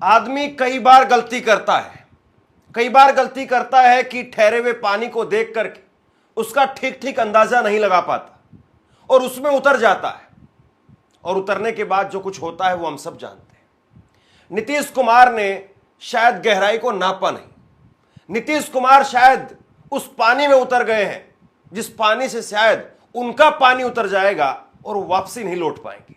आदमी कई बार गलती करता है। कई बार गलती करता है कि ठहरे हुए पानी को देख करके उसका ठीक ठीक अंदाजा नहीं लगा पाता और उसमें उतर जाता है, और उतरने के बाद जो कुछ होता है वो हम सब जानते हैं। नीतीश कुमार ने शायद गहराई को नापा नहीं। नीतीश कुमार शायद उस पानी में उतर गए हैं जिस पानी से शायद उनका पानी उतर जाएगा और वो वापसी नहीं लौट पाएंगे।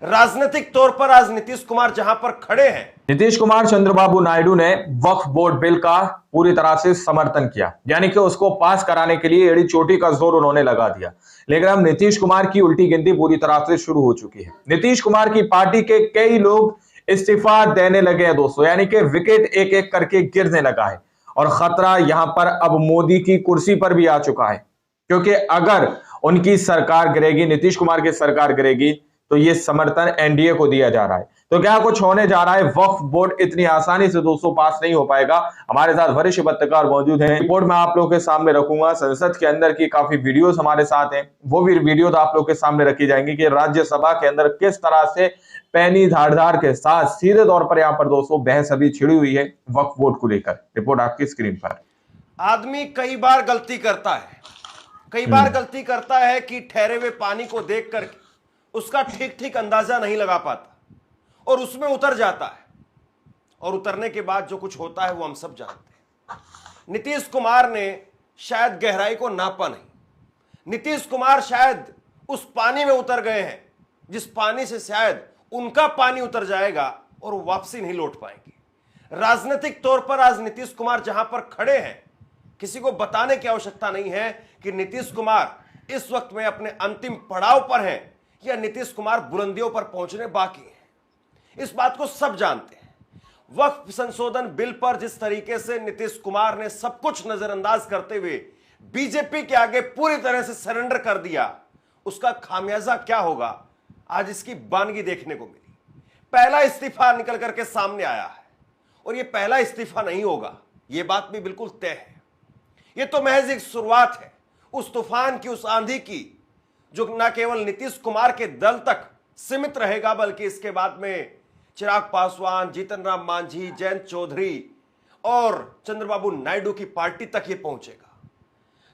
राजनीतिक तौर पर आज नीतीश कुमार जहां पर खड़े हैं, नीतीश कुमार चंद्रबाबू नायडू ने वक्फ बोर्ड बिल का पूरी तरह से समर्थन किया, यानी कि उसको पास कराने के लिए एड़ी चोटी का जोर उन्होंने लगा दिया। लेकिन अब नीतीश कुमार की उल्टी गिनती पूरी तरह से शुरू हो चुकी है। नीतीश कुमार की पार्टी के कई लोग इस्तीफा देने लगे हैं दोस्तों, यानी कि विकेट एक एक करके गिरने लगा है और खतरा यहां पर अब मोदी की कुर्सी पर भी आ चुका है, क्योंकि अगर उनकी सरकार गिरेगी, नीतीश कुमार की सरकार गिरेगी, तो ये समर्थन एनडीए को दिया जा रहा है। तो क्या कुछ होने जा रहा है? वक्फ बोर्ड इतनी आसानी से दोस्तों पास नहीं हो पाएगा। हमारे साथ वरिष्ठ पत्रकार मौजूद हैं। रिपोर्ट मैं आप लोगों के सामने रखूंगा। संसद के अंदर की काफी वीडियोस हमारे साथ हैं, वो भी वीडियोस आप लोगों के सामने रखी जाएंगी कि राज्यसभा के अंदर किस तरह से पैनी धारदार के साथ सीधे तौर पर यहाँ पर दोस्तों बहस अभी छिड़ी हुई है वक्फ बोर्ड को लेकर। रिपोर्ट आपकी स्क्रीन पर। आदमी कई बार गलती करता है। कई बार गलती करता है कि ठहरे हुए पानी को देख करके उसका ठीक ठीक अंदाजा नहीं लगा पाता और उसमें उतर जाता है, और उतरने के बाद जो कुछ होता है वो हम सब जानते हैं। नीतीश कुमार ने शायद गहराई को नापा नहीं। नीतीश कुमार शायद उस पानी में उतर गए हैं जिस पानी से शायद उनका पानी उतर जाएगा और वो वापसी नहीं लौट पाएंगे। राजनीतिक तौर पर आज नीतीश कुमार जहां पर खड़े हैं, किसी को बताने की आवश्यकता नहीं है कि नीतीश कुमार इस वक्त में अपने अंतिम पड़ाव पर हैं या नीतीश कुमार बुलंदियों पर पहुंचने बाकी हैं। इस बात को सब जानते हैं। वक्फ संशोधन बिल पर जिस तरीके से नीतीश कुमार ने सब कुछ नजरअंदाज करते हुए बीजेपी के आगे पूरी तरह से सरेंडर कर दिया, उसका खामियाजा क्या होगा, आज इसकी बानगी देखने को मिली। पहला इस्तीफा निकल करके सामने आया है, और यह पहला इस्तीफा नहीं होगा, यह बात भी बिल्कुल तय है। यह तो महज एक शुरुआत है उस तूफान की, उस आंधी की, जो न केवल नीतीश कुमार के दल तक सीमित रहेगा, बल्कि इसके बाद में चिराग पासवान, जीतन राम मांझी, जयंत चौधरी और चंद्रबाबू नायडू की पार्टी तक ये पहुंचेगा।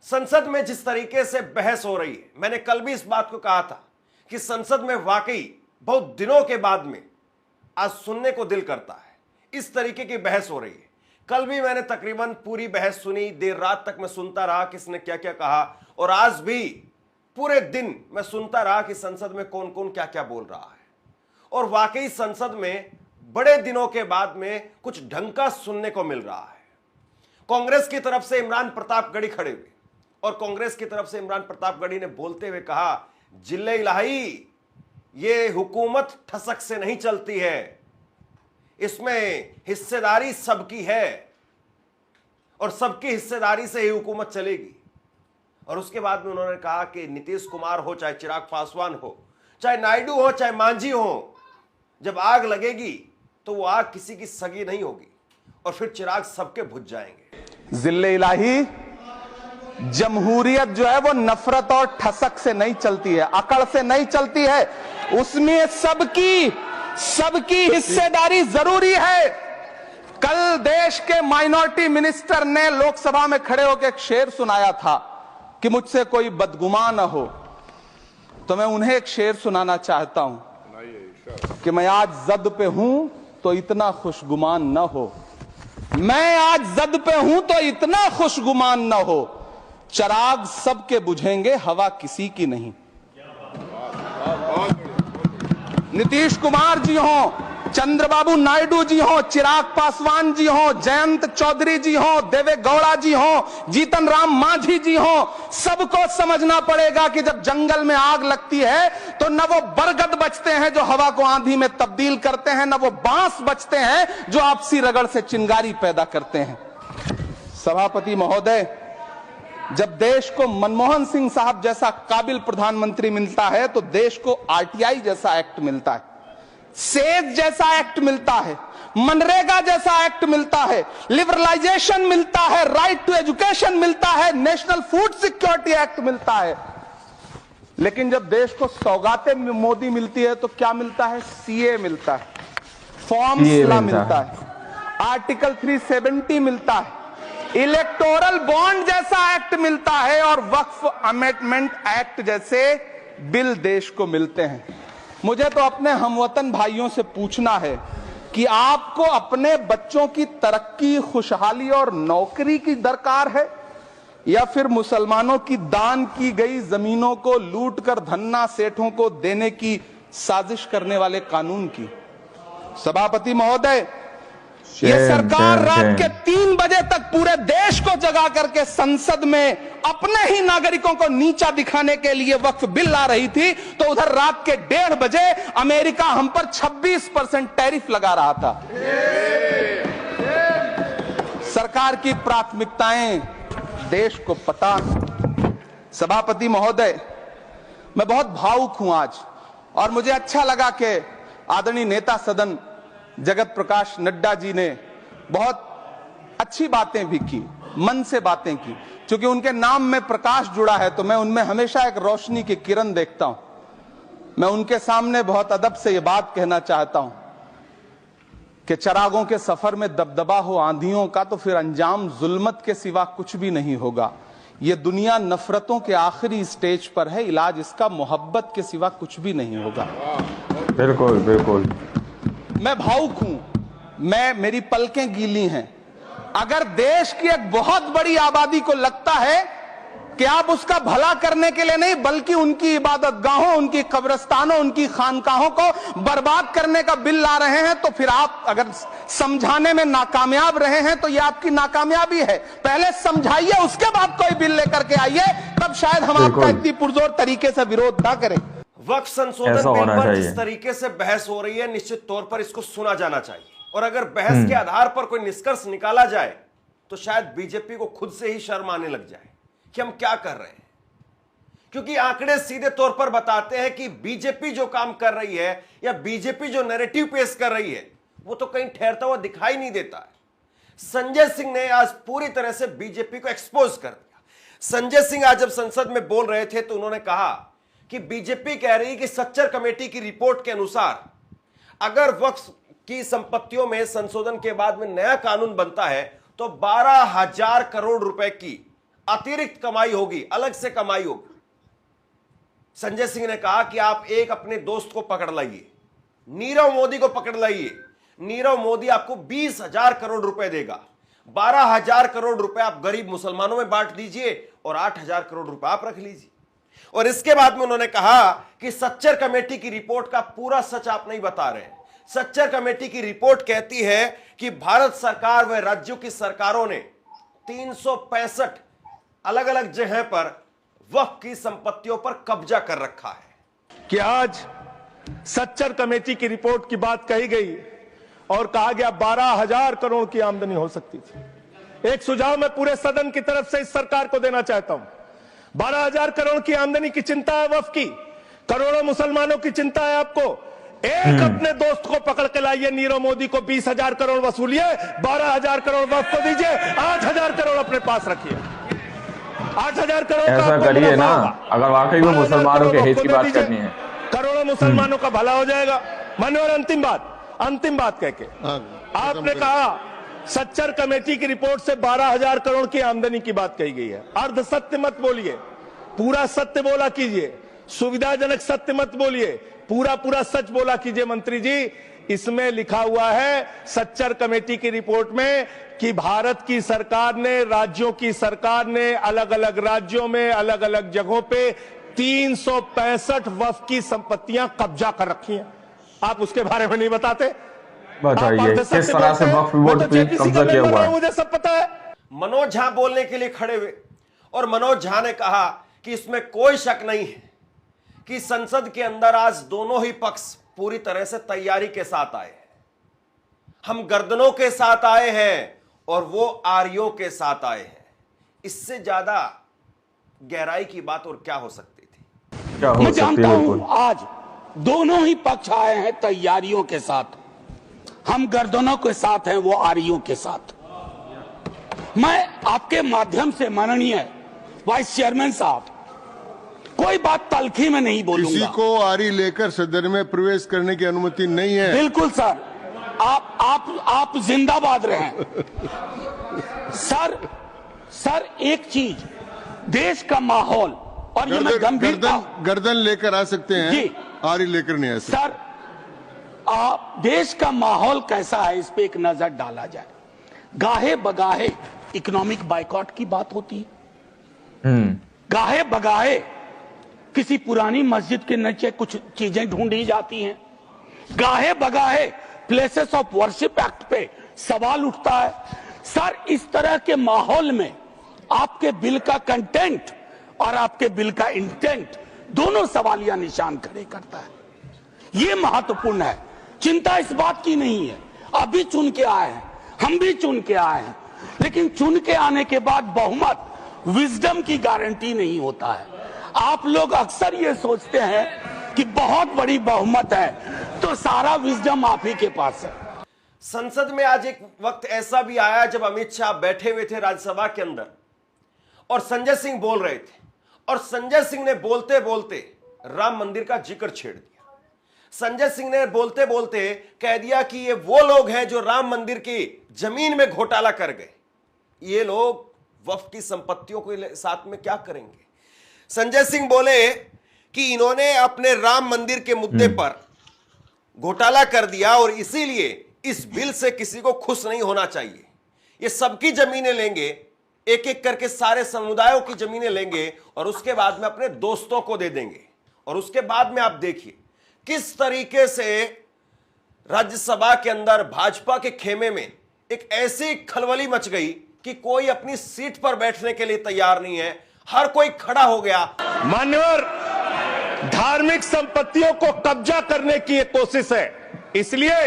संसद में जिस तरीके से बहस हो रही है, मैंने कल भी इस बात को कहा था कि संसद में वाकई बहुत दिनों के बाद में आज सुनने को दिल करता है, इस तरीके की बहस हो रही है। कल भी मैंने तकरीबन पूरी बहस सुनी, देर रात तक मैं सुनता रहा किसने क्या क्या कहा, और आज भी पूरे दिन मैं सुनता रहा कि संसद में कौन कौन क्या क्या बोल रहा है। और वाकई संसद में बड़े दिनों के बाद में कुछ ढंग का सुनने को मिल रहा है। कांग्रेस की तरफ से इमरान प्रतापगढ़ी खड़े हुए, और कांग्रेस की तरफ से इमरान प्रतापगढ़ी ने बोलते हुए कहा, जिले इलाही, ये हुकूमत ठसक से नहीं चलती है, इसमें हिस्सेदारी सबकी है और सबकी हिस्सेदारी से ही हुकूमत चलेगी। और उसके बाद में उन्होंने कहा कि नीतीश कुमार हो, चाहे चिराग पासवान हो, चाहे नायडू हो, चाहे मांझी हो, जब आग लगेगी तो वो आग किसी की सगी नहीं होगी और फिर चिराग सबके बुझ जाएंगे। जिले इलाही, जमहूरियत जो है वो नफरत और ठसक से नहीं चलती है, अकड़ से नहीं चलती है, उसमें सबकी हिस्सेदारी जरूरी है। कल देश के माइनॉरिटी मिनिस्टर ने लोकसभा में खड़े होकर एक शेर सुनाया था कि मुझसे कोई बदगुमान न हो, तो मैं उन्हें एक शेर सुनाना चाहता हूं कि मैं आज जद पे हूं तो इतना खुशगुमान न हो, मैं आज जद पे हूं तो इतना खुशगुमान न हो, चिराग सबके बुझेंगे, हवा किसी की नहीं। नीतीश कुमार जी हो, चंद्रबाबू नायडू जी हो, चिराग पासवान जी हो, जयंत चौधरी जी हो, देवे गौड़ा जी हो, जीतन राम मांझी जी हो, सबको समझना पड़ेगा कि जब जंगल में आग लगती है तो न वो बरगद बचते हैं जो हवा को आंधी में तब्दील करते हैं, न वो बांस बचते हैं जो आपसी रगड़ से चिंगारी पैदा करते हैं। सभापति महोदय, जब देश को मनमोहन सिंह साहब जैसा काबिल प्रधानमंत्री मिलता है तो देश को आरटीआई जैसा एक्ट मिलता है, सेज जैसा एक्ट मिलता है, मनरेगा जैसा एक्ट मिलता है, लिबरलाइजेशन मिलता है, राइट टू एजुकेशन मिलता है, नेशनल फूड सिक्योरिटी एक्ट मिलता है। लेकिन जब देश को सौगातें मोदी मिलती है तो क्या मिलता है? सीए मिलता है, फॉर्मूला मिलता है, आर्टिकल 370 मिलता है, इलेक्टोरल बॉन्ड जैसा एक्ट मिलता है और वक्फ अमेंडमेंट एक्ट जैसे बिल देश को मिलते हैं। मुझे तो अपने हमवतन भाइयों से पूछना है कि आपको अपने बच्चों की तरक्की, खुशहाली और नौकरी की दरकार है या फिर मुसलमानों की दान की गई जमीनों को लूटकर धन्ना सेठों को देने की साजिश करने वाले कानून की? सभापति महोदय, ये सरकार रात के 3 बजे तक पूरे देश को जगा करके संसद में अपने ही नागरिकों को नीचा दिखाने के लिए वक्फ बिल ला रही थी, तो उधर रात के 1:30 बजे अमेरिका हम पर 26% टैरिफ लगा रहा था। सरकार की प्राथमिकताएं देश को पता। सभापति महोदय, मैं बहुत भावुक हूं आज, और मुझे अच्छा लगा कि आदरणीय नेता सदन जगत प्रकाश नड्डा जी ने बहुत अच्छी बातें भी की, मन से बातें की। क्योंकि उनके नाम में प्रकाश जुड़ा है तो मैं उनमें हमेशा एक रोशनी की किरण देखता हूं। मैं उनके सामने बहुत अदब से यह बात कहना चाहता हूं कि चिरागों के सफर में दबदबा हो आंधियों का तो फिर अंजाम जुल्मत के सिवा कुछ भी नहीं होगा। यह दुनिया नफरतों के आखिरी स्टेज पर है, इलाज इसका मोहब्बत के सिवा कुछ भी नहीं होगा। बिल्कुल बिल्कुल। मैं भावुक हूं, मेरी पलकें गीली हैं। अगर देश की एक बहुत बड़ी आबादी को लगता है कि आप उसका भला करने के लिए नहीं बल्कि उनकी इबादतगाहों, उनकी कब्रिस्तानों, उनकी खानकाहों को बर्बाद करने का बिल ला रहे हैं, तो फिर आप अगर समझाने में नाकामयाब रहे हैं तो यह आपकी नाकामयाबी है। पहले समझाइए, उसके बाद कोई बिल लेकर के आइए, तब शायद हम आपका इतनी पुरजोर तरीके से विरोध ना करें। वक्फ संशोधन बिल पर जिस तरीके से बहस हो रही है, निश्चित तौर पर इसको सुना जाना चाहिए, और अगर बहस के आधार पर कोई निष्कर्ष निकाला जाए तो शायद बीजेपी को खुद से ही शर्म आने लग जाए कि हम क्या कर रहे हैं। क्योंकि आंकड़े सीधे तौर पर बताते हैं कि बीजेपी जो काम कर रही है या बीजेपी जो नैरेटिव पेश कर रही है वो तो कहीं ठहरता हुआ दिखाई नहीं देता है। संजय सिंह ने आज पूरी तरह से बीजेपी को एक्सपोज कर दिया। संजय सिंह आज जब संसद में बोल रहे थे तो उन्होंने कहा कि बीजेपी कह रही है कि सच्चर कमेटी की रिपोर्ट के अनुसार अगर वक्फ की संपत्तियों में संशोधन के बाद में नया कानून बनता है तो 12,000 करोड़ रुपए की अतिरिक्त कमाई होगी, अलग से कमाई होगी। संजय सिंह ने कहा कि आप एक अपने दोस्त को पकड़ लाइए, नीरव मोदी को पकड़ लाइए, नीरव मोदी आपको 20,000 करोड़ रुपए देगा, 12,000 करोड़ रुपए आप गरीब मुसलमानों में बांट दीजिए और 8,000 करोड़ रुपए आप रख लीजिए। और इसके बाद में उन्होंने कहा कि सच्चर कमेटी की रिपोर्ट का पूरा सच आप नहीं बता रहे हैं। सच्चर कमेटी की रिपोर्ट कहती है कि भारत सरकार व राज्यों की सरकारों ने 365 अलग अलग जगह पर वक्फ की संपत्तियों पर कब्जा कर रखा है। कि आज सच्चर कमेटी की रिपोर्ट की बात कही गई और कहा गया 12,000 करोड़ की आमदनी हो सकती थी। एक सुझाव मैं पूरे सदन की तरफ से इस सरकार को देना चाहता हूं। 12,000 करोड़ की आमदनी की चिंता है वक्फ की, करोड़ों मुसलमानों की चिंता है आपको। एक अपने दोस्त को पकड़ के लाइए, नीरव मोदी को 20,000 करोड़ वसूलिए, 12,000 करोड़ वक्फ को दीजिए, 8,000 करोड़ अपने पास रखिए। 8,000 करोड़ ऐसा करिए ना, अगर वाकई में मुसलमानों के हित की बात करनी है, करोड़ों मुसलमानों का भला हो जाएगा। माननीय, अंतिम बात कह के आपने कहा सच्चर कमेटी की रिपोर्ट से 12,000 करोड़ की आमदनी की बात कही गई है। अर्ध सत्य मत बोलिए, पूरा सत्य बोला कीजिए। सुविधाजनक सत्य मत बोलिए, पूरा सच बोला कीजिए। मंत्री जी, इसमें लिखा हुआ है सच्चर कमेटी की रिपोर्ट में कि भारत की सरकार ने, राज्यों की सरकार ने अलग अलग राज्यों में अलग अलग जगहों पे 365 वक्फ की संपत्तियां कब्जा कर रखी हैं। आप उसके बारे में नहीं बताते। बताइए किस तरह से वक्फ बोर्ड पे कब्जा किया हुआ है। मुझे सब पता है। मनोज झा बोलने के लिए खड़े हुए और मनोज झा ने कहा कि इसमें कोई शक नहीं है कि संसद के अंदर आज दोनों ही पक्ष पूरी तरह से तैयारी के साथ आए हैं। हम गर्दनों के साथ आए हैं और वो आर्यों के साथ आए हैं। इससे ज्यादा गहराई की बात और क्या हो सकती थी? क्या हो मैं सकती जानता है? हूं आज दोनों ही पक्ष आए हैं तैयारियों के साथ। हम गर्दनों के साथ हैं, वो आर्यों के साथ। मैं आपके माध्यम से माननीय वाइस चेयरमैन साहब, कोई बात तलखी में नहीं बोलूंगा। किसी को आरी लेकर सदन में प्रवेश करने की अनुमति नहीं है। बिल्कुल सर, आप जिंदाबाद रहें। सर एक चीज, देश का माहौल, और ये मैं गंभीरता, गर्दन लेकर आ सकते हैं जी, आरी लेकर नहीं आ सकते। सर देश का माहौल कैसा है, इस पे एक नजर डाला जाए। गाहे बगाहे इकोनॉमिक बाइकॉट की बात होती है, गाहे बगाहे किसी पुरानी मस्जिद के नीचे कुछ चीजें ढूंढी जाती हैं, गाहे बगाहे प्लेसेस ऑफ वर्शिप एक्ट पे सवाल उठता है। सर इस तरह के माहौल में आपके बिल का कंटेंट और आपके बिल का इंटेंट दोनों सवालिया निशान खड़े करता है। यह महत्वपूर्ण है। चिंता इस बात की नहीं है, अभी चुन के आए हैं, हम भी चुन के आए हैं, लेकिन चुन के आने के बाद बहुमत विजडम की गारंटी नहीं होता है। आप लोग अक्सर ये सोचते हैं कि बहुत बड़ी बहुमत है तो सारा विजडम आप ही के पास है। संसद में आज एक वक्त ऐसा भी आया जब अमित शाह बैठे हुए थे राज्यसभा के अंदर और संजय सिंह बोल रहे थे, और संजय सिंह ने बोलते बोलते राम मंदिर का जिक्र छेड़ दिया। संजय सिंह ने बोलते बोलते कह दिया कि ये वो लोग हैं जो राम मंदिर की जमीन में घोटाला कर गए, ये लोग वक्फ की संपत्तियों के साथ में क्या करेंगे। संजय सिंह बोले कि इन्होंने अपने राम मंदिर के मुद्दे पर घोटाला कर दिया और इसीलिए इस बिल से किसी को खुश नहीं होना चाहिए। ये सबकी जमीनें लेंगे, एक एक करके सारे समुदायों की जमीनें लेंगे और उसके बाद में अपने दोस्तों को दे देंगे। और उसके बाद में आप देखिए किस तरीके से राज्यसभा के अंदर भाजपा के खेमे में एक ऐसी खलबली मच गई कि कोई अपनी सीट पर बैठने के लिए तैयार नहीं है, हर कोई खड़ा हो गया। मान्यवर, धार्मिक संपत्तियों को कब्जा करने की एक कोशिश है, इसलिए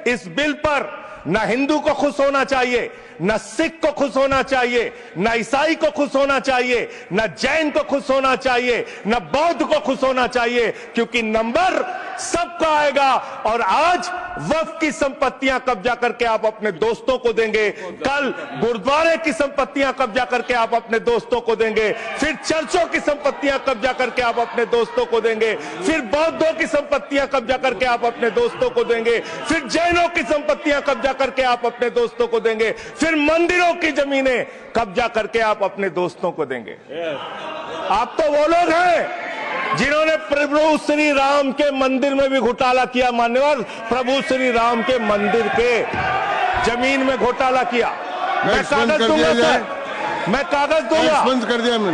इस बिल पर न हिंदू को खुश होना चाहिए, न सिख को खुश होना चाहिए, न ईसाई को खुश होना चाहिए, न जैन को खुश होना चाहिए, न बौद्ध को खुश होना चाहिए, क्योंकि नंबर सबका आएगा। और आज वक्फ की संपत्तियां कब्जा करके आप अपने दोस्तों को देंगे, कल गुरुद्वारे की संपत्तियां कब्जा करके आप अपने दोस्तों को देंगे, फिर चर्चों की संपत्तियां कब्जा करके आप अपने दोस्तों को देंगे, फिर बौद्धों की संपत्तियां कब्जा करके आप अपने दोस्तों को देंगे, फिर जैनों की संपत्तियां कब्जा करके आप अपने दोस्तों को देंगे, फिर मंदिरों की जमीनें कब्जा करके आप अपने दोस्तों को देंगे। आप तो वो लोग हैं जिन्होंने प्रभु श्री राम के मंदिर में भी घोटाला किया। मान्यवर, प्रभु श्री राम के मंदिर के जमीन में घोटाला किया। मैं कागज दूंगा सर, मैं कागज दूंगा।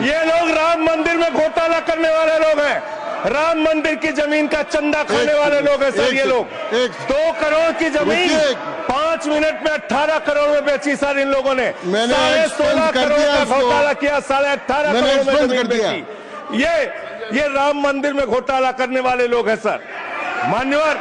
ये लोग राम मंदिर में घोटाला करने वाले लोग हैं, राम मंदिर की जमीन का चंदा खाने वाले लोग हैं सर। ये लोग 2 करोड़ की जमीन 5 मिनट में 18 करोड़ में बेची सर इन लोगों ने। 16.5 करोड़ का घोटाला किया, 18.5 करोड़ में जमीन बेची। ये राम मंदिर में घोटाला करने वाले लोग हैं सर। मान्यवर,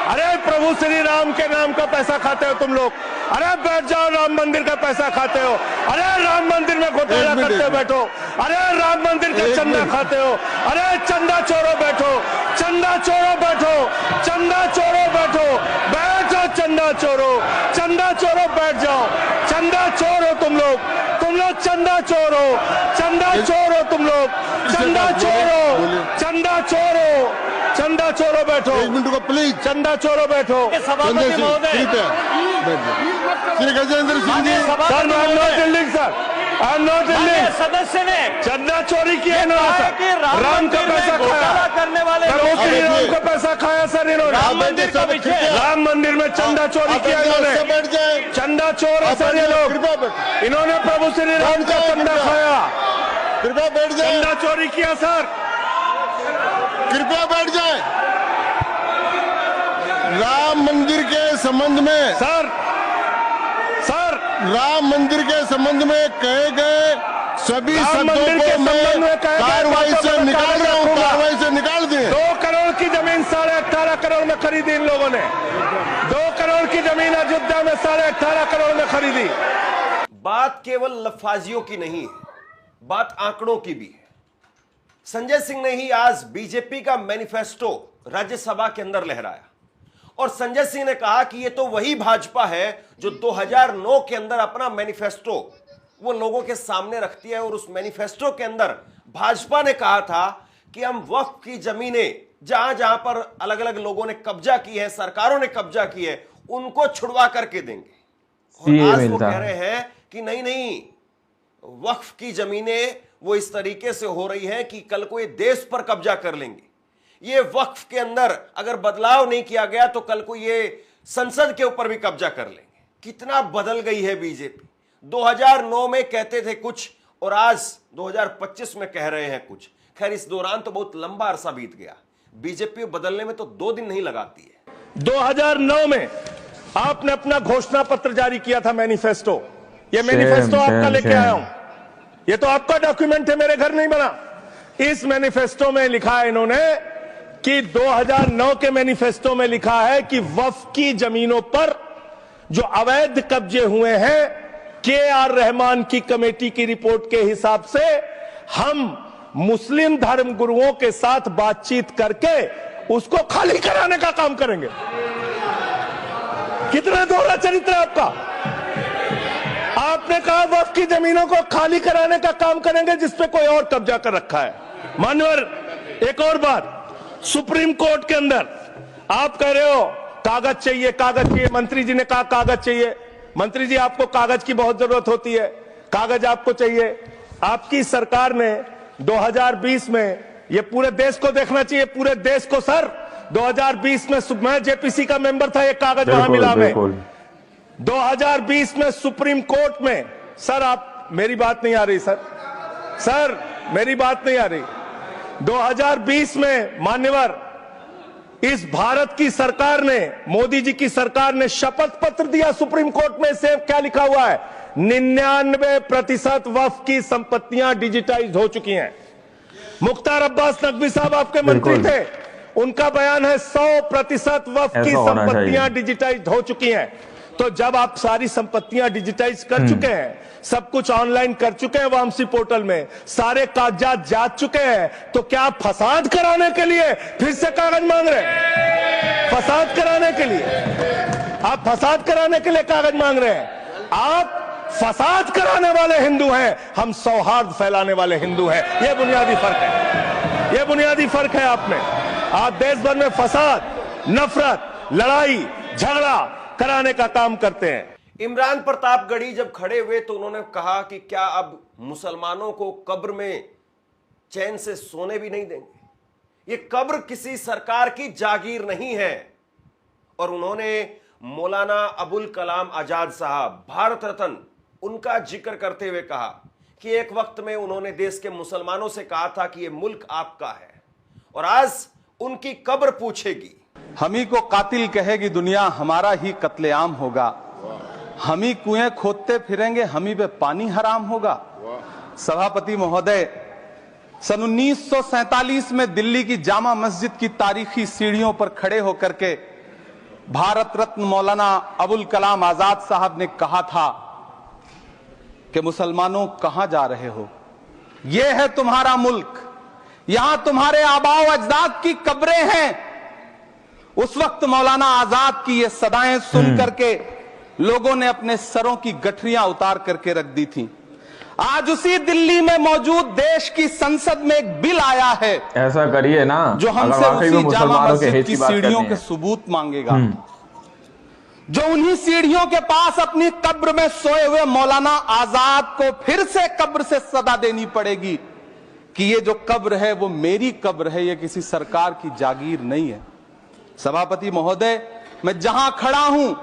अरे प्रभु श्री राम के नाम का पैसा खाते हो तुम लोग। अरे बैठ जाओ, राम मंदिर का पैसा खाते हो। अरे राम मंदिर में घोटाला करते हो, बैठो। अरे राम मंदिर का चंदा खाते हो। अरे चंदा चोरो बैठो, चंदा चोरो बैठो, चंदा चोरो बैठो, बैठो चंदा चोरो, चंदा चोरो बैठ जाओ। चंदा चोरो तुम लोग चंदा चोरो, चंदा चोरो तुम लोग, चंदा चोरो, चंदा चोरो, चंदा चोरो बैठो। 1 मिनट को प्लीज, चंदा चोरो बैठो। सभापति महोदय, Shri Gajendra Singh ji. Sir, I am not dealing sir, I am not dealing. सदस्य ने चंदा चोरी किया इन्होंने, राम का पैसा खाया करने वाले राम का पैसा खाया सर इन्होंने। राम मंदिर का पीछे, राम मंदिर में चंदा चोरी किया इन्होंने। बैठ जाए, चंदा चोर है सर ये लोग। इन्होंने प्रभु श्री राम का चंदा खाया, कृपया बैठ जाए, चंदा चोरी किया सर। कृपया बैठ जाए। राम मंदिर के संबंध में सर राम मंदिर के संबंध में कहे गए सभी शब्दों को मैं कार्रवाई से निकाल रहा हूं, कार्रवाई से निकाल दिए। 2 करोड़ की जमीन 18.5 करोड़ में खरीदी इन लोगों ने। 2 करोड़ की जमीन अयोध्या में 18.5 करोड़ में खरीदी। बात केवल लफाजियों की नहीं है, बात आंकड़ों की भी है। संजय सिंह ने ही आज बीजेपी का मैनिफेस्टो राज्यसभा के अंदर लहराया और संजय सिंह ने कहा कि ये तो वही भाजपा है जो 2009 के अंदर अपना मैनिफेस्टो वो लोगों के सामने रखती है। और उस मैनिफेस्टो के अंदर भाजपा ने कहा था कि हम वक्फ की जमीनें जहां जहां पर अलग अलग लोगों ने कब्जा की है, सरकारों ने कब्जा की है, उनको छुड़वा करके देंगे। और आज वो कह रहे हैं कि नहीं नहीं, वक्फ की जमीनें वो इस तरीके से हो रही है कि कल को ये देश पर कब्जा कर लेंगे। ये वक्फ के अंदर अगर बदलाव नहीं किया गया तो कल को ये संसद के ऊपर भी कब्जा कर लेंगे। कितना बदल गई है बीजेपी। 2009 में कहते थे कुछ और आज 2025 में कह रहे हैं कुछ। खैर, इस दौरान तो बहुत लंबा अरसा बीत गया। बीजेपी बदलने में तो 2 दिन नहीं लगाती है। 2009 में आपने अपना घोषणा पत्र जारी किया था, मैनिफेस्टो। ये मैनिफेस्टो आपका लेके आया हूं, ये तो आपका डॉक्यूमेंट है, मेरे घर नहीं बना। इस मैनिफेस्टो में लिखा है इन्होंने कि 2009 के मैनिफेस्टो में लिखा है कि वक्फ की जमीनों पर जो अवैध कब्जे हुए हैं, KR रहमान की कमेटी की रिपोर्ट के हिसाब से हम मुस्लिम धर्म गुरुओं के साथ बातचीत करके उसको खाली कराने का काम करेंगे। कितना दोहरा चरित्र है आपका। आपने कहा वक्फ की जमीनों को खाली कराने का काम करेंगे जिसपे कोई और कब्जा कर रखा है। मान्यवर, एक और बात, सुप्रीम कोर्ट के अंदर आप कह रहे हो कागज चाहिए, कागज चाहिए। मंत्री जी ने कहा कागज चाहिए। मंत्री जी, आपको कागज की बहुत जरूरत होती है, कागज आपको चाहिए। आपकी सरकार ने 2020 में, ये पूरे देश को देखना चाहिए, पूरे देश को सर, 2020 में मैं JPC का मेंबर था, एक कागज वहां मिला हमें। 2020 में सुप्रीम कोर्ट में, सर आप, मेरी बात नहीं आ रही सर मेरी बात नहीं आ रही। 2020 में मान्यवर, इस भारत की सरकार ने, मोदी जी की सरकार ने शपथ पत्र दिया सुप्रीम कोर्ट में। से क्या लिखा हुआ है? 99% वक्फ की संपत्तियां डिजिटाइज हो चुकी हैं। मुख्तार अब्बास नकवी साहब आपके मंत्री थे, उनका बयान है 100% वक्फ की संपत्तियां डिजिटाइज हो चुकी हैं। तो जब आप सारी संपत्तियां डिजिटाइज कर चुके हैं, सब कुछ ऑनलाइन कर चुके हैं वामसी पोर्टल में, सारे कागजात जा चुके हैं, तो क्या आप फसाद कराने के लिए फिर से कागज मांग रहे हैं? फसाद कराने के लिए आप फसाद कराने के लिए कागज मांग रहे हैं। आप फसाद कराने वाले हिंदू हैं, हम सौहार्द फैलाने वाले हिंदू हैं। यह बुनियादी फर्क है, यह बुनियादी फर्क है आप में। आप देश भर में फसाद, नफरत, लड़ाई, झगड़ा कराने का काम करते हैं। इमरान प्रतापगढ़ी जब खड़े हुए तो उन्होंने कहा कि क्या अब मुसलमानों को कब्र में चैन से सोने भी नहीं देंगे। ये कब्र किसी सरकार की जागीर नहीं है। और उन्होंने मौलाना अबुल कलाम आजाद साहब, भारत रत्न, उनका जिक्र करते हुए कहा कि एक वक्त में उन्होंने देश के मुसलमानों से कहा था कि ये मुल्क आपका है, और आज उनकी कब्र पूछेगी। हम ही को कातिल कहेगी दुनिया, हमारा ही कत्लेआम होगा। हम ही कुएं खोदते फिरेंगे, हम ही पे पानी हराम होगा। सभापति महोदय, सन 1947 में दिल्ली की जामा मस्जिद की तारीखी सीढ़ियों पर खड़े होकर के भारत रत्न मौलाना अबुल कलाम आजाद साहब ने कहा था कि मुसलमानों कहां जा रहे हो, यह है तुम्हारा मुल्क, यहां तुम्हारे आबाओ अजदाद की कब्रें हैं। उस वक्त मौलाना आजाद की ये सदाएं सुन करके लोगों ने अपने सरों की गठरियां उतार करके रख दी थी। आज उसी दिल्ली में मौजूद देश की संसद में एक बिल आया है, ऐसा करिए ना, जो हमसे उसी जामा मस्जिद की सीढ़ियों के सबूत मांगेगा, जो उन्हीं सीढ़ियों के पास अपनी कब्र में सोए हुए मौलाना आजाद को फिर से कब्र से सदा देनी पड़ेगी कि ये जो कब्र है वो मेरी कब्र है, ये किसी सरकार की जागीर नहीं है। सभापति महोदय, मैं जहां खड़ा हूं,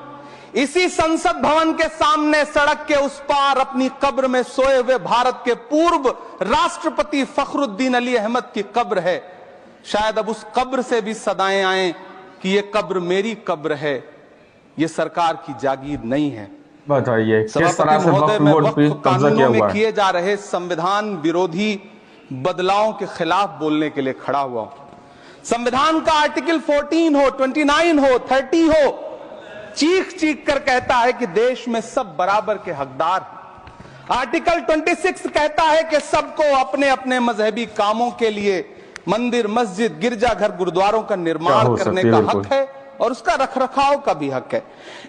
इसी संसद भवन के सामने सड़क के उस पार अपनी कब्र में सोए हुए भारत के पूर्व राष्ट्रपति फखरुद्दीन अली अहमद की कब्र है। शायद अब उस कब्र से भी सदाएं आए कि ये कब्र मेरी कब्र है, ये सरकार की जागीर नहीं है। बताइए किस तरह से वक्फ कानूनों में किए जा रहे संविधान विरोधी बदलावों के खिलाफ बोलने के लिए खड़ा हुआ हूं। संविधान का आर्टिकल 14 हो, 29 हो, 30 हो, चीख चीख कर कहता है कि देश में सब बराबर के हकदार हैं। आर्टिकल 26 कहता है कि सबको अपने अपने मजहबी कामों के लिए मंदिर, मस्जिद, गिरजाघर, गुरुद्वारों का निर्माण करने का हक है और उसका रखरखाव का भी हक है।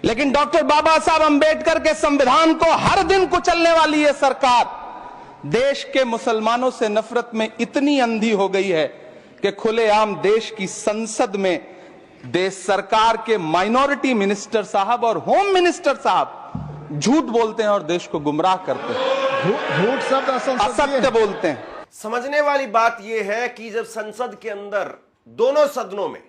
लेकिन डॉक्टर बाबा साहब अंबेडकर के संविधान को हर दिन कुचलने वाली यह सरकार देश के मुसलमानों से नफरत में इतनी अंधी हो गई है कि खुलेआम देश की संसद में देश सरकार के माइनॉरिटी मिनिस्टर साहब और होम मिनिस्टर साहब झूठ बोलते हैं और देश को गुमराह करते हैं, झूठ शब्द असत्य बोलते हैं। समझने वाली बात यह है कि जब संसद के अंदर दोनों सदनों में,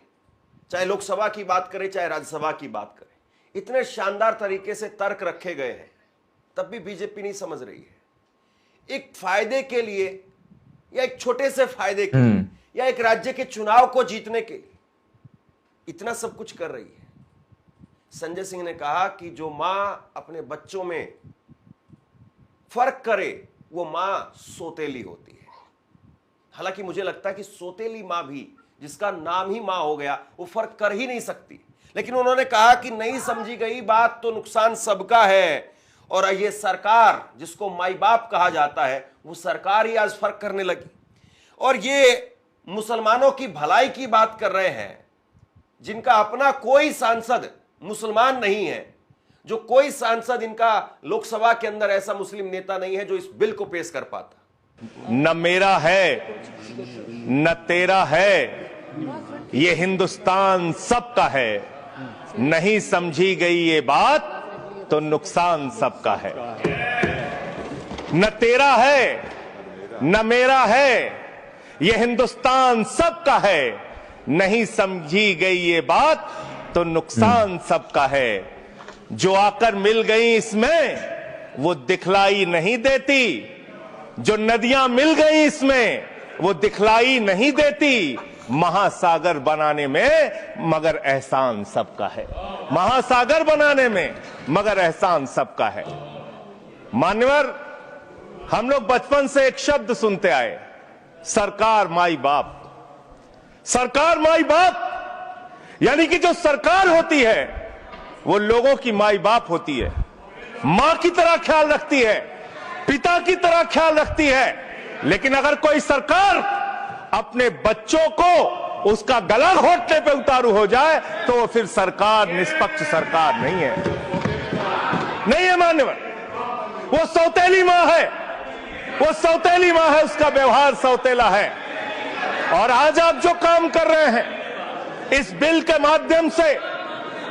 चाहे लोकसभा की बात करें चाहे राज्यसभा की बात करें, इतने शानदार तरीके से तर्क रखे गए हैं, तब भी बीजेपी नहीं समझ रही है। एक फायदे के लिए या एक छोटे से फायदे के लिए या एक राज्य के चुनाव को जीतने के लिए इतना सब कुछ कर रही है। संजय सिंह ने कहा कि जो मां अपने बच्चों में फर्क करे वो मां सोतेली होती है। हालांकि मुझे लगता है कि सोतेली मां भी, जिसका नाम ही मां हो गया, वो फर्क कर ही नहीं सकती। लेकिन उन्होंने कहा कि नहीं समझी गई बात तो नुकसान सबका है, और ये सरकार जिसको माई बाप कहा जाता है वो सरकार ही आज फर्क करने लगी। और ये मुसलमानों की भलाई की बात कर रहे हैं, जिनका अपना कोई सांसद मुसलमान नहीं है, जो कोई सांसद इनका लोकसभा के अंदर ऐसा मुस्लिम नेता नहीं है जो इस बिल को पेश कर पाता। न मेरा है न तेरा है, ये हिंदुस्तान सबका है। नहीं समझी गई ये बात तो नुकसान सबका है। न तेरा है न मेरा है, ये हिंदुस्तान सबका है। नहीं समझी गई ये बात तो नुकसान सबका है। जो आकर मिल गई इसमें वो दिखलाई नहीं देती, जो नदियां मिल गई इसमें वो दिखलाई नहीं देती। महासागर बनाने में मगर एहसान सबका है। महासागर बनाने में मगर एहसान सबका है। मान्यवर, हम लोग बचपन से एक शब्द सुनते आए, सरकार माई बाप। सरकार माई बाप यानी कि जो सरकार होती है वो लोगों की माई बाप होती है, मां की तरह ख्याल रखती है, पिता की तरह ख्याल रखती है। लेकिन अगर कोई सरकार अपने बच्चों को उसका गला घोटने पे उतारू हो जाए तो वो फिर सरकार निष्पक्ष सरकार नहीं है। नहीं है मान्यवर, वो सौतेली मां है, वो सौतेली मां है, उसका व्यवहार सौतेला है। और आज आप जो काम कर रहे हैं इस बिल के माध्यम से,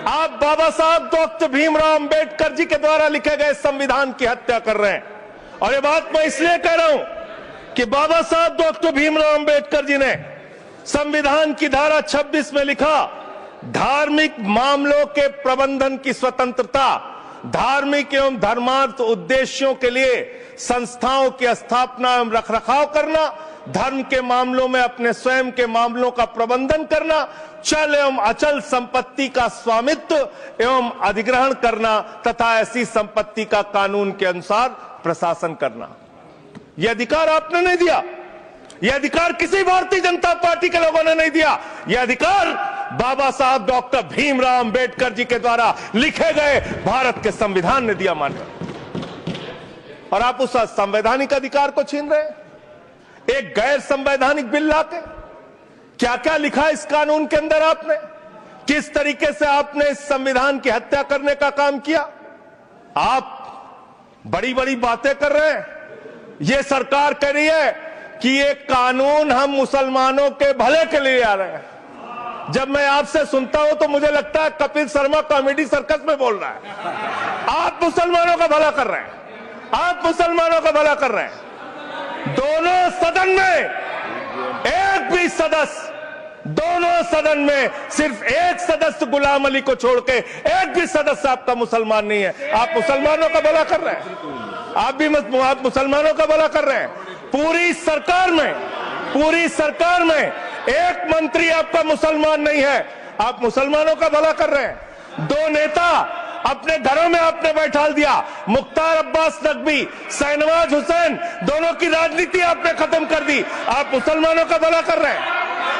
आप बाबा साहब डॉक्टर भीमराव अंबेडकर जी के द्वारा लिखे गए संविधान की हत्या कर रहे हैं। और ये बात मैं इसलिए कह रहा हूं कि बाबा साहब डॉक्टर भीमराव अंबेडकर जी ने संविधान की धारा 26 में लिखा, धार्मिक मामलों के प्रबंधन की स्वतंत्रता, धार्मिक एवं धर्मार्थ उद्देश्यों के लिए संस्थाओं की स्थापना एवं रखरखाव करना, धर्म के मामलों में अपने स्वयं के मामलों का प्रबंधन करना, चल एवं अचल संपत्ति का स्वामित्व एवं अधिग्रहण करना तथा ऐसी संपत्ति का कानून के अनुसार प्रशासन करना। यह अधिकार आपने नहीं दिया, यह अधिकार किसी भारतीय जनता पार्टी के लोगों ने नहीं दिया। यह अधिकार बाबा साहब डॉक्टर भीमराव अंबेडकर जी के द्वारा लिखे गए भारत के संविधान ने दिया। मानकर और आप उस संवैधानिक अधिकार को छीन रहे हैं एक गैर संवैधानिक बिल लाके। क्या क्या लिखा इस कानून के अंदर आपने, किस तरीके से आपने इस संविधान की हत्या करने का काम किया। आप बड़ी बड़ी बातें कर रहे हैं। यह सरकार कह रही है कि ये कानून हम मुसलमानों के भले के लिए आ रहे हैं। जब मैं आपसे सुनता हूं तो मुझे लगता है कपिल शर्मा कॉमेडी सर्कस में बोल रहा है। आप मुसलमानों का भला कर रहे हैं, आप मुसलमानों का भला कर रहे हैं। दोनों सदन में एक भी सदस्य, दोनों सदन में सिर्फ एक सदस्य गुलाम अली को छोड़ के एक भी सदस्य आपका मुसलमान नहीं है। आप मुसलमानों का भला कर रहे हैं, आप मुसलमानों का भला कर रहे हैं। पूरी सरकार में एक मंत्री आपका मुसलमान नहीं है, आप मुसलमानों का भला कर रहे हैं। दो नेता अपने घरों में आपने बैठा दिया, मुख्तार अब्बास नकवी, शाहनवाज हुसैन, दोनों की राजनीति आपने खत्म कर दी। आप मुसलमानों का भला कर रहे हैं,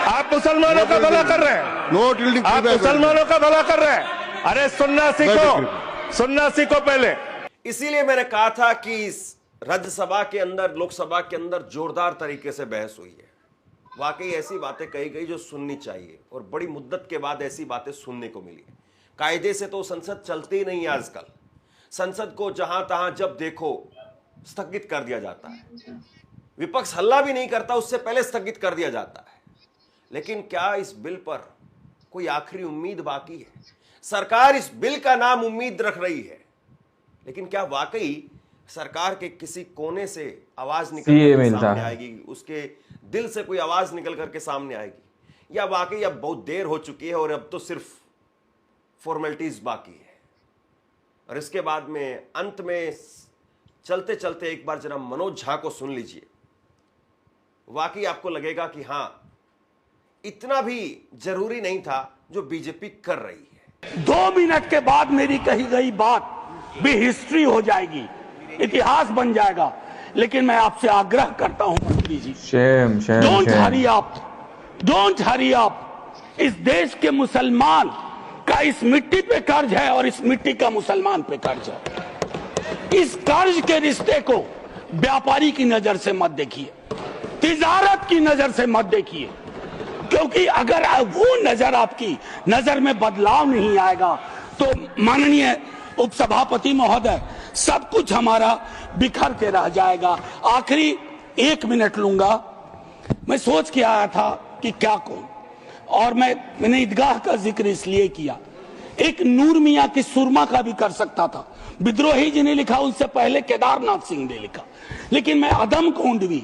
आप मुसलमानों का भला कर रहे हैं, आप मुसलमानों का भला कर रहे हैं। अरे सुनना सीखो पहले। इसीलिए मैंने कहा था कि इस राज्यसभा के अंदर, लोकसभा के अंदर जोरदार तरीके से बहस हुई है। वाकई ऐसी बातें कही गई जो सुननी चाहिए, और बड़ी मुद्दत के बाद ऐसी बातें सुनने को मिली। कायदे से तो संसद चलती ही नहीं है आजकल। संसद को जहां तहां जब देखो स्थगित कर दिया जाता है। विपक्ष हल्ला भी नहीं करता, उससे पहले स्थगित कर दिया जाता है। लेकिन क्या इस बिल पर कोई आखिरी उम्मीद बाकी है? सरकार इस बिल का नाम उम्मीद रख रही है, लेकिन क्या वाकई सरकार के किसी कोने से आवाज निकल कर सामने आएगी, उसके दिल से कोई आवाज निकल करके सामने आएगी, या वाकई अब बहुत देर हो चुकी है और अब तो सिर्फ फॉर्मेलिटीज बाकी है? और इसके बाद में अंत में चलते चलते एक बार जरा मनोज झा को सुन लीजिए, वाकई आपको लगेगा कि हां, इतना भी जरूरी नहीं था जो बीजेपी कर रही है। 2 मिनट के बाद मेरी कही गई बात भी हिस्ट्री हो जाएगी, इतिहास बन जाएगा। लेकिन मैं आपसे आग्रह करता हूं मंत्री जी, don't hurry up, don't hurry up. इस देश के मुसलमान का इस मिट्टी पे कर्ज है और इस मिट्टी का मुसलमान पे कर्ज है। इस कर्ज के रिश्ते को व्यापारी की नजर से मत देखिए, तिजारत की नजर से मत देखिए, क्योंकि अगर वो नजर आपकी नजर में बदलाव नहीं आएगा तो माननीय उपसभापति महोदय, सब कुछ हमारा बिखर के रह जाएगा। आखिरी 1 मिनट लूंगा। मैं सोच के आया था कि क्या कहूं, और मैंने ईदगाह का जिक्र इसलिए किया। एक नूर मियां की सुरमा का भी कर सकता था, विद्रोही जी ने लिखा, उससे पहले केदारनाथ सिंह ने लिखा, लेकिन मैं अदम कोंडवी,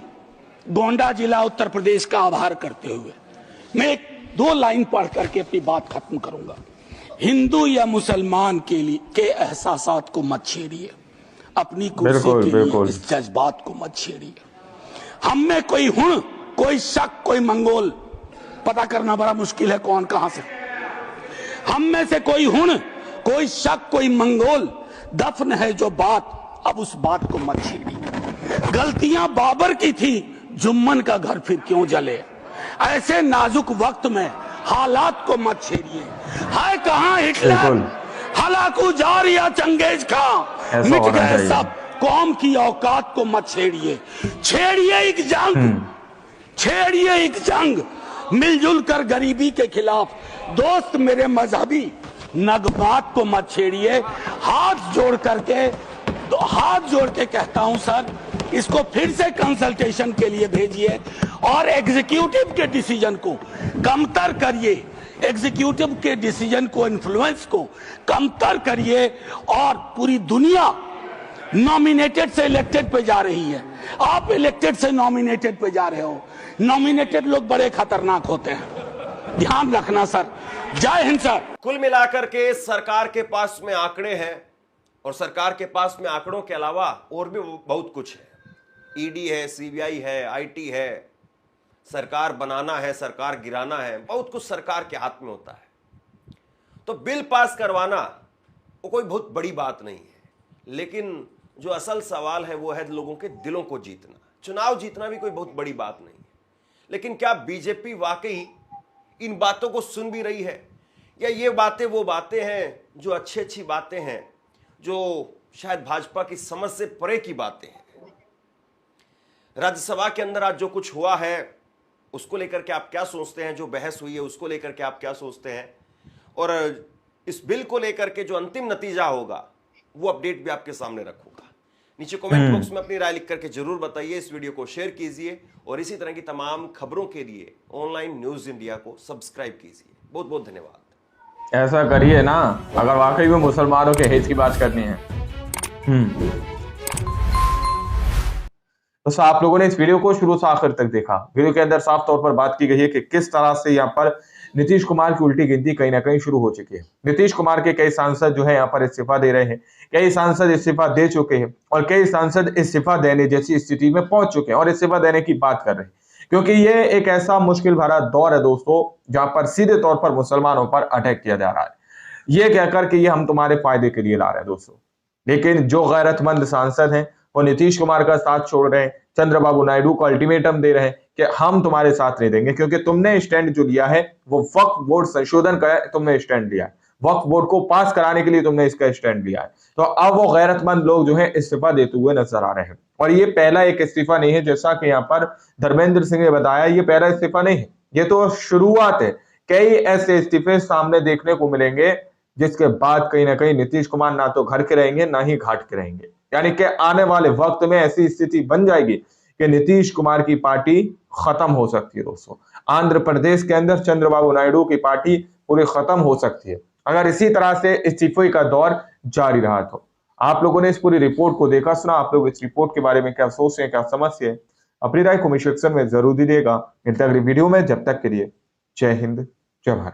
गोंडा जिला उत्तर प्रदेश का आभार करते हुए मैं 2 लाइन पढ़ करके अपनी बात खत्म करूंगा। हिंदू या मुसलमान के लिए के एहसासात को मत छेड़िए, अपनी कुर्सी के लिए इस जज्बात को मत छेड़िए। हम में कोई हुण, कोई शक, कोई मंगोल, पता करना बड़ा मुश्किल है कौन कहां से। हम में से कोई हुण, कोई शक, कोई मंगोल दफन है जो बात, अब उस बात को मत छेड़िए। गलतियां बाबर की थी, जुम्मन का घर फिर क्यों जले। ऐसे नाजुक वक्त में हालात को मत छेड़िए। है कहां हिटलर, हलाकू जार या चंगेज खां, मिट गए सब, कौम की औकात को मत छेड़िए। छेड़िए एक जंग, छेड़िए एक जंग मिलजुल कर गरीबी के खिलाफ। दोस्त मेरे मजहबी नगमात को मत छेड़िए। हाथ जोड़ के कहता हूं सर, इसको फिर से कंसल्टेशन के लिए भेजिए और एग्जीक्यूटिव के डिसीजन को कमतर करिए, एग्जीक्यूटिव के डिसीजन को, इन्फ्लुएंस को कमतर करिए। और पूरी दुनिया नॉमिनेटेड से इलेक्टेड पे जा रही है, आप इलेक्टेड से नॉमिनेटेड पे जा रहे हो। नॉमिनेटेड लोग बड़े खतरनाक होते हैं, ध्यान रखना सर। जय हिंद सर। कुल मिलाकर के सरकार के पास में आंकड़े हैं, और सरकार के पास में आंकड़ों के अलावा और भी बहुत कुछ है। ईडी है, सीबीआई है, आईटी है, सरकार बनाना है, सरकार गिराना है, बहुत कुछ सरकार के हाथ में होता है। तो बिल पास करवाना वो कोई बहुत बड़ी बात नहीं है, लेकिन जो असल सवाल है वो है लोगों के दिलों को जीतना। चुनाव जीतना भी कोई बहुत बड़ी बात नहीं है, लेकिन क्या बीजेपी वाकई इन बातों को सुन भी रही है, या ये बातें वो बातें हैं जो अच्छी अच्छी बातें हैं, जो शायद भाजपा की समझ से परे की बातें हैं। राज्यसभा के अंदर आज जो कुछ हुआ है उसको लेकर के आप क्या सोचते हैं, जो बहस हुई है उसको लेकर के आप क्या सोचते हैं, और इस बिल को लेकर के जो अंतिम नतीजा होगा वो अपडेट भी आपके सामने रखूंगा। नीचे कमेंट बॉक्स में अपनी राय लिख करके जरूर बताइए, इस वीडियो को शेयर कीजिए और इसी तरह की तमाम खबरों के लिए ऑनलाइन न्यूज इंडिया को सब्सक्राइब कीजिए। बहुत बहुत धन्यवाद। ऐसा करिए ना, अगर वाकई में मुसलमानों के हित की बात करनी है। तो आप लोगों ने इस वीडियो को शुरू से आखिर तक देखा। वीडियो के अंदर साफ तौर पर बात की गई है कि किस तरह से यहाँ पर नीतीश कुमार की उल्टी गिनती कहीं ना कहीं शुरू हो चुकी है। नीतीश कुमार के कई सांसद जो है यहाँ पर इस्तीफा दे रहे हैं, कई सांसद इस्तीफा दे चुके हैं और कई सांसद इस्तीफा देने जैसी स्थिति में पहुंच चुके हैं और इस्तीफा देने की बात कर रहे हैं, क्योंकि ये एक ऐसा मुश्किल भरा दौर है दोस्तों, जहां पर सीधे तौर पर मुसलमानों पर अटैक किया जा रहा है, ये कहकर कि ये हम तुम्हारे फायदे के लिए ला रहे हैं दोस्तों। लेकिन जो गैरतमंद सांसद हैं वो नीतीश कुमार का साथ छोड़ रहे हैं, चंद्रबाबू नायडू को अल्टीमेटम दे रहे हैं कि हम तुम्हारे साथ नहीं देंगे, क्योंकि तुमने स्टैंड जो लिया है वो वक्फ बोर्ड संशोधन का तुमने स्टैंड लिया है, वक्फ बोर्ड को पास कराने के लिए तुमने इसका स्टैंड लिया है। तो अब वो गैरतमंद लोग जो है इस्तीफा देते हुए नजर आ रहे हैं, और ये पहला एक इस्तीफा नहीं है, जैसा कि यहाँ पर धर्मेंद्र सिंह ने बताया, ये पहला इस्तीफा नहीं है, ये तो शुरुआत है। कई ऐसे इस्तीफे सामने देखने को मिलेंगे जिसके बाद कहीं ना कहीं नीतीश कुमार ना तो घर के रहेंगे ना ही घाट के रहेंगे, यानी कि आने वाले वक्त में ऐसी स्थिति बन जाएगी कि नीतीश कुमार की पार्टी खत्म हो सकती है दोस्तों। आंध्र प्रदेश के अंदर चंद्रबाबू नायडू की पार्टी पूरी खत्म हो सकती है अगर इसी तरह से इस्तीफे का दौर जारी रहा तो। आप लोगों ने इस पूरी रिपोर्ट को देखा सुना, आप लोग इस रिपोर्ट के बारे में क्या सोचते हैं, क्या समझते हैं, अपनी राय कमेंट सेक्शन में जरूर दीजिएगा। मिलते हैं अगली वीडियो में, जब तक के लिए जय हिंद जय भारत।